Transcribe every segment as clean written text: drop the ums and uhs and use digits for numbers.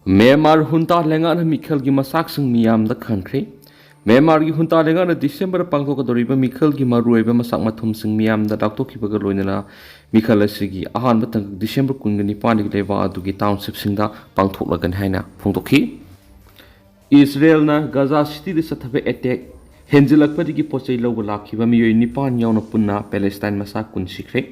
Myanmar hunta lengana Mikhel gi masak sing miyam da khangkhri Myanmar gi hunta lengana December pangthok doriba Mikhel gi maruiba masak mathum sing miyam da daktok khibaga loinana Mikhel asigi ahan batang December kungani pani leba adugi township singda pangthok lagan haina phongtokhi Israel na Gaza city de sathabe attack henjilak padigi pochai logo lakhiba miyoi nipan yauna punna Palestine masak kun sikre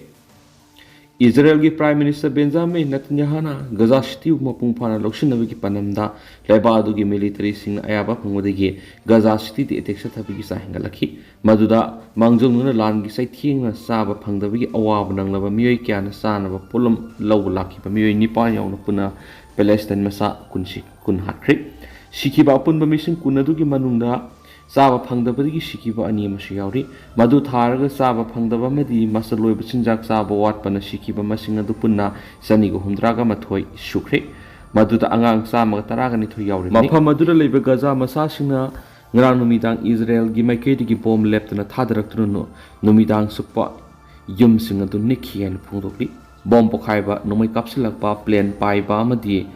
Israel ki Prime Minister Benjamin Netanyahu Gaza city mapung phana loksinabagi panamda lebadu gi military sing ayaba phangodagi Gaza city de attack sathabagi sahingalakhi maduda mangjongna lan gi sai thingna saba phangdabagi awab nanglaba miyoi kyana sanaba pulam logo lakhiba miyoi nipan yauna punna Palestine masa kunsi kun hakhri sikiba punba mission kunadu gi manungda Saba Pangdabadi Shikiba and Yamashiauri, Madu Targa Saba Pangdaba Medi, Masaloi Sinjak Saba Wat Panashikiba Masinga Dupuna, Sanigo Hundraga Matoi Shukri, Maduda Angang Sama Taragani to Yauri. Mapa Madura Leba Gaza Masashina, Granumidang Israel, Gimaketi Gibom left in a Tadarakruno, Numidang Supa, Yum Singa to Niki and Pundopi, Bomb Pokhaiba, Nomi Kapsilakpa, Plan Pai Bamadi.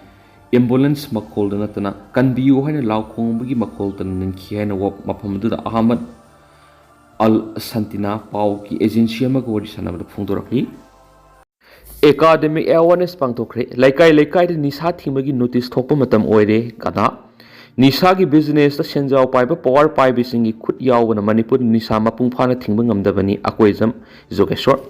Ambulance makhol natana Kanbiyu haina law khongba gi makhol tan ninki haina wok mafam du da Ahmad al Santina pau ki agency ma go ri sanam phungdorakli academic awareness pangtokre laikai de nisa thima gi notice thokpa matam oire kada nisa gi business ta senjau pai ba power pai bisingi khut yawna Manipur nisa mapung phana thingba ngamdabani akoizam jogeshwar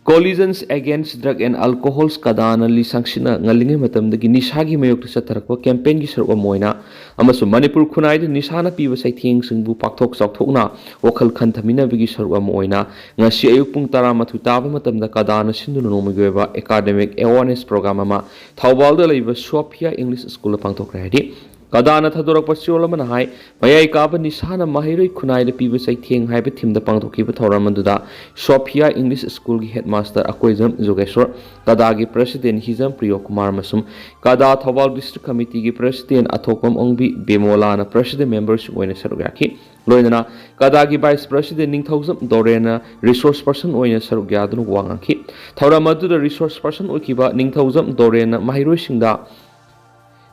Collisions against drug and alcohols kadana lisangsina ngalinge matamdagi nisagi mayok satharakwa campaign gi sarwa moina amasu Manipur khunai de nisana piba saithing singbu pakthok chawthokna wakhal khanthamina bigi sarwa moina ngasi ayuk pung 12 taba matamda kadana sinduna nomigweba academic awareness program ama thawbalda leiba Sophia English School pangthok radi Kadana Thadora Pasiolamana Hai, Maya Kaba Nisana Mahiri Kunai the people say King Hype Tim the Pangtoki Toramanduda, Sophia English School Headmaster Aquism Zogeshwar, Kadagi President Hizam Priyokumar Masum, Kada Thawal District Committee President Atokom Ongbi Bemolana President members Wena Sarugaki, Loinana, Kadagi Vice President Ningthosam Dorena, Resource Person Wena Sarugadun Wangaki, Tauramadu the Resource Person Ukiba Ningthosam Dorena Mahiro Singda.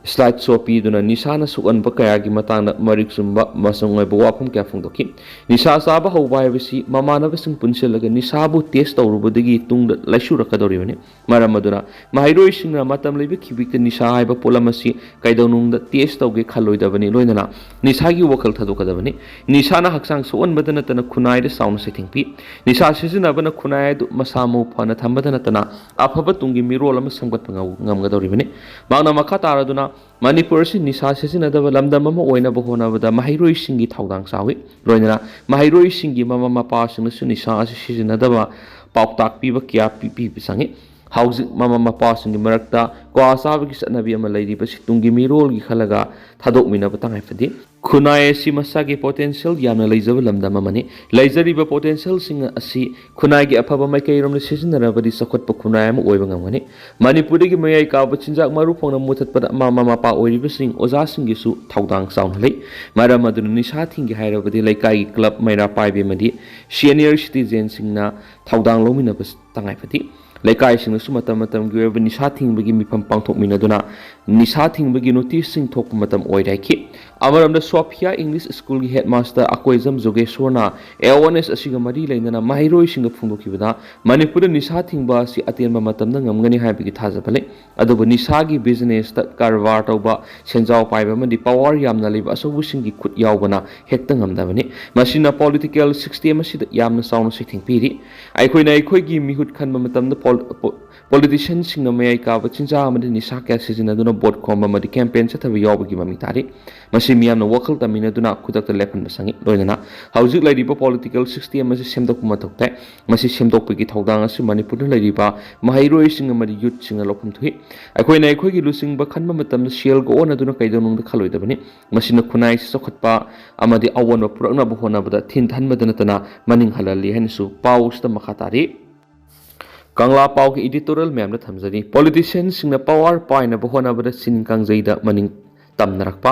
Slide Sopi duna Nisana Sukan Bakayagi Matana Mariksumba Masangway Bawapum Kafungdoki. Nisa Saba Hawaii Mamana Vasing Punsilaga Nisabu Test or Rubudigi Tung Lashura Kadorione, Maramaduna, Mahiro Singa Matam Levi Kibik Nisa Iba Polamasi, Kaidonung the Test of Gekaloidavani Loinana, Nisagi Wakal Tadokadavani, Nisana Haksang Suan Badanatana Kunai the sound setting P. Nisa Season Abana Kunai Masamo Panatambadanatana, Apabatungi Mirola Sambatanga Ngamgadorivani, Mana Makataraduna. Manipur si nisa sesinadaba lamdam ama oinaba honabada mahiroi singi thaudang sawi loinana mahiroi singi mama mapa singna su nisa sesinadaba pauktak piba kya pipi bisangi hauzik mama mapa singi marakta kwa sabagi sanabi ama leiriba situngi mirol gi khalaga thadok minaba tangai fadi khunai si masagi potential yamna leizaba lamdam amani leizariba potential singa asi khunai gi aphaba maikai romna sesinarabadi sakhotpa khunai ama oiba ngamani Manipur gi mayai ka bachinjak maru phongna muthatpada mama mapa oiriba sing oza singi su thaudang saunhalei maram aduna nisa thingi hairabadi laikai club maira paibe madi senior citizen singna thaudang lomina bas tangai fadi Laikai sing su matam gi weba nisa thingbagi mifam pangthok minaduna nisa thingbagi notice sing thok matam oiraiki amaramda Sophia English School gi headmaster Akoizam Jogeshwarna awareness asiga mari leinana mahiroi singa phungdokibada Manipur nisa thingba si atenba matamda ngamgani haibigi thajabale adubu nisa gi business ta karwar tawba senjau paiba mandi power yamna liba asobu singi khut yawbana hekta ngamdabani masina political system asida yamna sauna sithing piri aikhoina gi mihut khanba matamda politicians sing may ka chinja amadi nisa kya seasonaduna board khomba madi campaign sathabi yawbagi mami tari masi miyamna wakal taminaduna khudakta lephan basangi loinana hauzik lairiba political system masi semdok mathokta masi semdokpagi thaudang asu Manipur lairiba mahairoi sing amadi youth sing lokhum thui aikhoina gi lusing ba khanba matamda shell go onaduna kaidonung da khaloidabani masina khunai sokhatpa amadi awon purakna bohona bada thin thanmadana tana maning halali hansu pausta makhatari Kangla Pau ki editorial mem na thamjani politicians sing na power paina bohona bada sin kangjai da maning tamnarakpa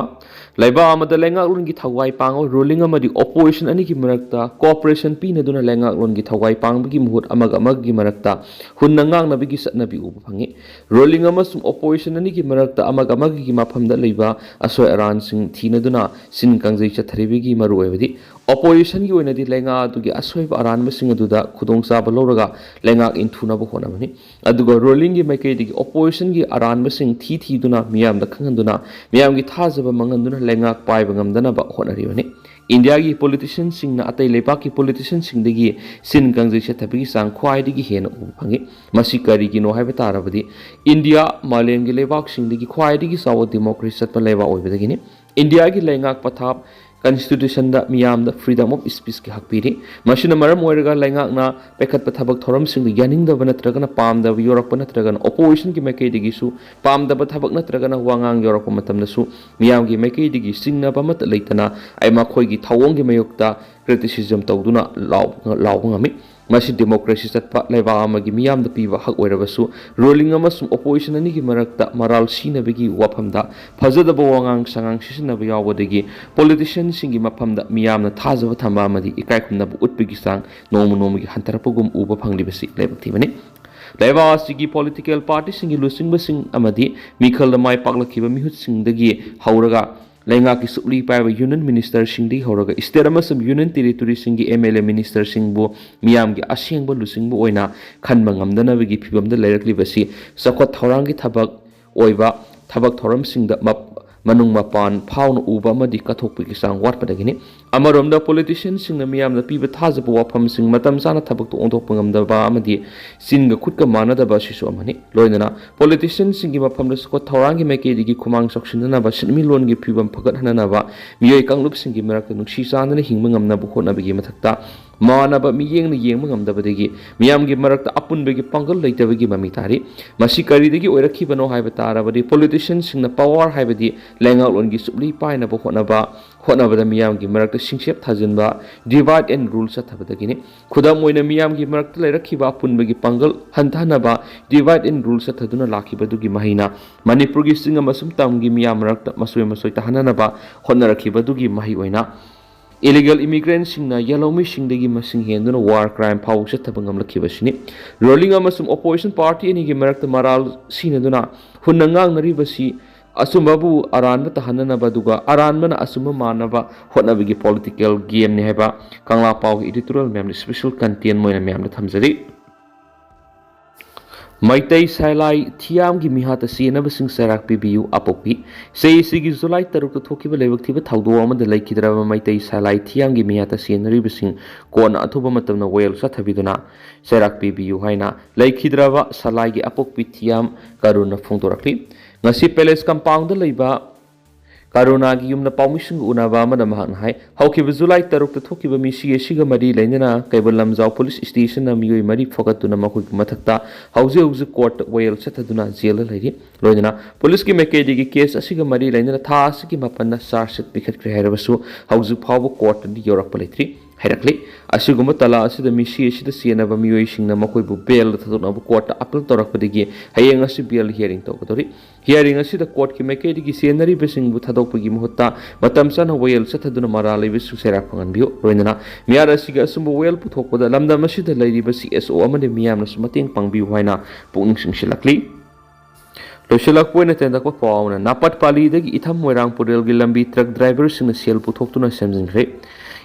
laiba amada lengaklon gi thawai pango ruling amadi opposition ani gi marakta cooperation pina duna lengaklon gi thawai pangbagi muhut amagi marakta hunna ngangnabagi satnabi uba phangi ruling amasum opposition ani gi marakta amagi gi mafamda leiba asoi aran sing thina duna sin kangjai chatharibigi maru oibadi opposition gi oinadi lenga adugi asoi aran masing aduda khudongsa baluraga lenga inthuna bo honamani aduga ruling gi maikei digi opposition gi aran masing thi duna miyam da khanganduna miyam gi thajaba manganduna lenga paiba ngamdana ba honaribani India ki politician sing na atai lepa ki politician sing degi sin kangjai chathabigi sang khwai digi hena u phangi masi kari gi no haiba tarabadi India malem gi lebak sing degi khwai digi sawo democracy satpa leba oibadagi ni India gi lengak pathap constitution da miyam da freedom of speech ki hakpiri machine maram oiraga lengak na pekhat pathabak thoram sing yaning da banatraga na pam da europe natraga na opposition ki mekai digi su pam da pathabak natraga na wangang europe matam na su miyam gi mekai digi sing na bamat leitana ai ma khoi gi thawong gi mayukta criticism tawduna law ngami masi democracy satpa leba amagi miyam da piwa hak oirabasu ruling amasum opposition ani gi marakta maral sinabigi wafamda phajada bowangang sangang sisina ba yawodagi politician singi mafamda miyam na thajaba thamba amadi ikai khumna bu utpigi sang nomu gi hantarapugum uba phanglibasi lebakthibani leba asigi political party singi lusing basing amadi mikhal da mai paklakiba mihut singdagi hauraga lenga ki supli paiba union minister singdi horaga state amasum union territory singi MLA minister singbu miyam gi asengba lusingbu oina khanba ngamdana bagi phibamda leirakli basi sakot thorang gi thabak oiba thabak thoram singda manung mapan phawna uba amadi kathokpi ki sang watpadagini amaromda politician singna miyamda piba thajaba wafam sing matam sana thabak to ondokpa ngamdaba amadi singa khutka manadaba sisu amani loinana politician singi mafamda sakot thorang gi meke digi khumang soksinna ba sinmi lon gi phibam phagat hanana ba miyoi kanglup singi marakta nukshi sanana hingma ngamna bu khona bagi mathakta manaba miyeng na yeng ngamdabadagi miyam gi marakta apunbagi pangal leitabagi mami tari masi kari digi oirakibano haiba tarabadi politician singna power haibadi lenga lon gi supli paina bo honabada miyam gi marakta singsep thajinba divide and rule sathabadagi ni khudam oina miyam gi marakta leirakhiba apunbagi pangal hantanaba divide and rule sathaduna lakhibadugi mahina manipur gi singa masum tam gi miyam marakta masoi tahananaba honarakibadugi mahi oina illegal immigrants singna yellow missing degi masing henduna war crime phaw chathabangam lakhibasini ruling amasum opposition party ani gi marakta maral sinaduna hunnangang naribasi asumbabu aranba tahanana baduga aranbana asumba manaba hotnabigi political game ni heba kangla paw editorial mem special content moina mem da thamjari Maitai Sailai Thiam gi mihata sienaba sing sarak pibiu apokpi sei sigi July taruk to thokiba lebak thiba thawdo amada laikhidraba Maitai Sailai Thiam gi mihata sienari bising kona athuba matamna wel sathabiduna sarak pibiu haina laikhidraba Salai gi apokpi Thiam karuna phongdorakli ngasi palace compound da leiba Karuna gi yumna paumising unaba amada mahakna hai haukiba July taruk to thokiba mi siga mari leinana kaibal lamjau police station na miyoi mari fogatuna makhui mathakta hauze court wail sathaduna jail lairi loinana police ki mekedi gi case asiga mari leinana tha asigi mapanna charge pikhat kre herabasu hauze phawu court di yorak palaitri hairakli asiguma tala asida misi asida sienaba miyoi singna makoi bu bail thaduna bu court appeal torakpadigi hayeng asi bail hearing tawgadori hearing asida court ki mekedi gi sienari besing bu thadokpagi muhutta matam sana wail sathaduna marali bisu serak panganbiyo roinana miyar asiga asumbu wail puthokpada lamdam asida lairi basi SO amade miyamna sumateng pangbiyu haina pungning singsilakli Losilak po na tenda ko pauna napat pali dagi itham moirang pudel gi lambi truck driver sing sel puthoktu na semjingre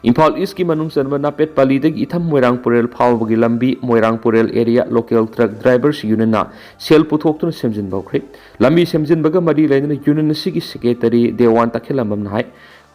Imphal East ki manung sanba napet pali dagi itham moirang purel phaw bagi lambi moirang purel area local truck drivers union na sel puthoktu na semjin bawkhre lambi semjin baga mari laina union sigi secretary dewan takhilamam nai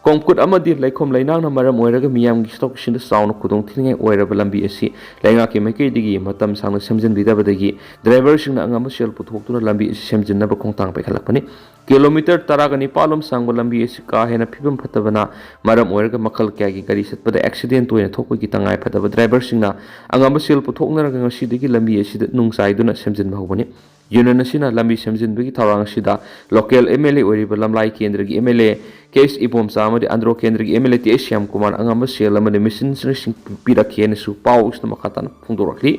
Kongkut amadi laikom lainang na maram oiraga miyam gi stock sinda sauna kudong thingai oiraba lambi asi lainga ki mekai digi matam sangna semjin bidabadagi driver singna angama sel puthoktu na lambi semjin na ba khongtang pekhalakpani kilometer taragani palom sangba lambi asi ka hena phibam phatabana maram oiraga makhal kya gi gari satpada accident oina thokpa gi tangai phataba driver singna angama sel puthokna ga ngasi digi lambi asi da nungsai duna semjin bahubani Union asina lambi semjin bagi thawang asida local MLA oriba lamlai kendra gi MLA case ibom samadi andro kendra gi MLA ti Syam Kumar angamba sel lamani mission sing pirakhian su pau isna makatan phungdorakli